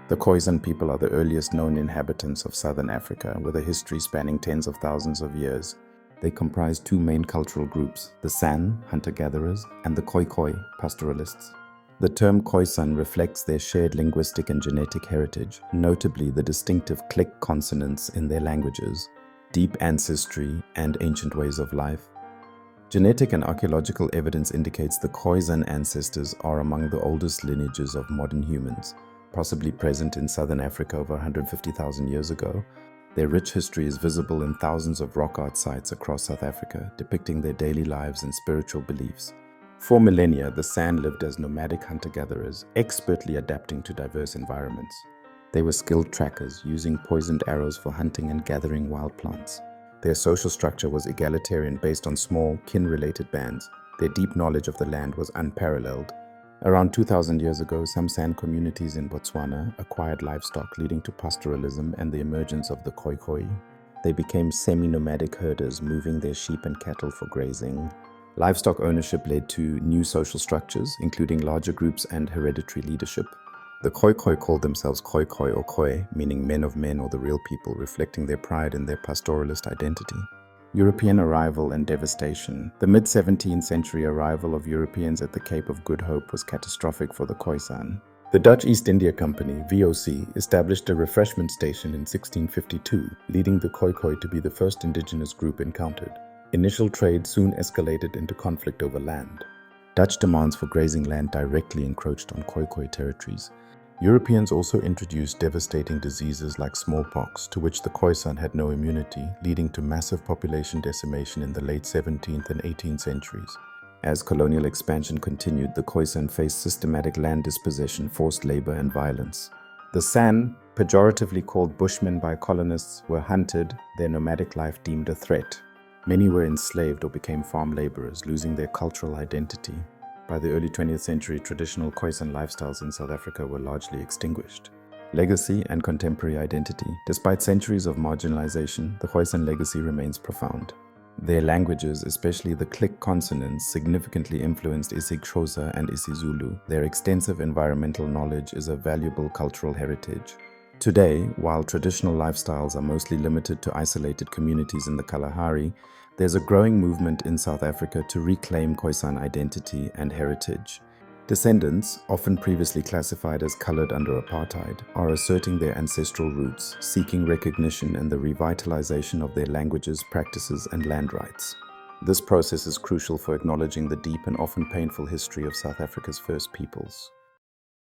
The Khoi-San people are the earliest known inhabitants of southern Africa, with a history spanning tens of thousands of years. They comprise two main cultural groups, the San, hunter-gatherers, and the Khoi-Khoi, pastoralists. The term Khoi-San reflects their shared linguistic and genetic heritage, notably the distinctive click consonants in their languages, deep ancestry, and ancient ways of life. Genetic and archaeological evidence indicates the Khoi-San ancestors are among the oldest lineages of modern humans, possibly present in southern Africa over 150,000 years ago. Their rich history is visible in thousands of rock art sites across South Africa, depicting their daily lives and spiritual beliefs. For millennia, the San lived as nomadic hunter-gatherers, expertly adapting to diverse environments. They were skilled trackers, using poisoned arrows for hunting and gathering wild plants. Their social structure was egalitarian based on small, kin-related bands. Their deep knowledge of the land was unparalleled. Around 2,000 years ago, some San communities in Botswana acquired livestock, leading to pastoralism and the emergence of the Khoi-Khoi. They became semi-nomadic herders, moving their sheep and cattle for grazing. Livestock ownership led to new social structures, including larger groups and hereditary leadership. The Khoi-Khoi called themselves Khoi-Khoi or Khoi, meaning men of men or the real people, reflecting their pride in their pastoralist identity. European arrival and devastation. The mid-17th century arrival of Europeans at the Cape of Good Hope was catastrophic for the Khoi-San. The Dutch East India Company, VOC, established a refreshment station in 1652, leading the Khoi-Khoi to be the first indigenous group encountered. Initial trade soon escalated into conflict over land. Dutch demands for grazing land directly encroached on Khoi-Khoi territories. Europeans also introduced devastating diseases like smallpox, to which the Khoi-San had no immunity, leading to massive population decimation in the late 17th and 18th centuries. As colonial expansion continued, the Khoi-San faced systematic land dispossession, forced labor, and violence. The San, pejoratively called Bushmen by colonists, were hunted, their nomadic life deemed a threat. Many were enslaved or became farm laborers, losing their cultural identity. By the early 20th century, traditional Khoi-San lifestyles in South Africa were largely extinguished. Legacy and contemporary identity. Despite centuries of marginalization, the Khoi-San legacy remains profound. Their languages, especially the click consonants, significantly influenced isiXhosa and isiZulu. Their extensive environmental knowledge is a valuable cultural heritage. Today, while traditional lifestyles are mostly limited to isolated communities in the Kalahari, there's a growing movement in South Africa to reclaim Khoi-San identity and heritage. Descendants, often previously classified as colored under apartheid, are asserting their ancestral roots, seeking recognition and the revitalization of their languages, practices, and land rights. This process is crucial for acknowledging the deep and often painful history of South Africa's first peoples.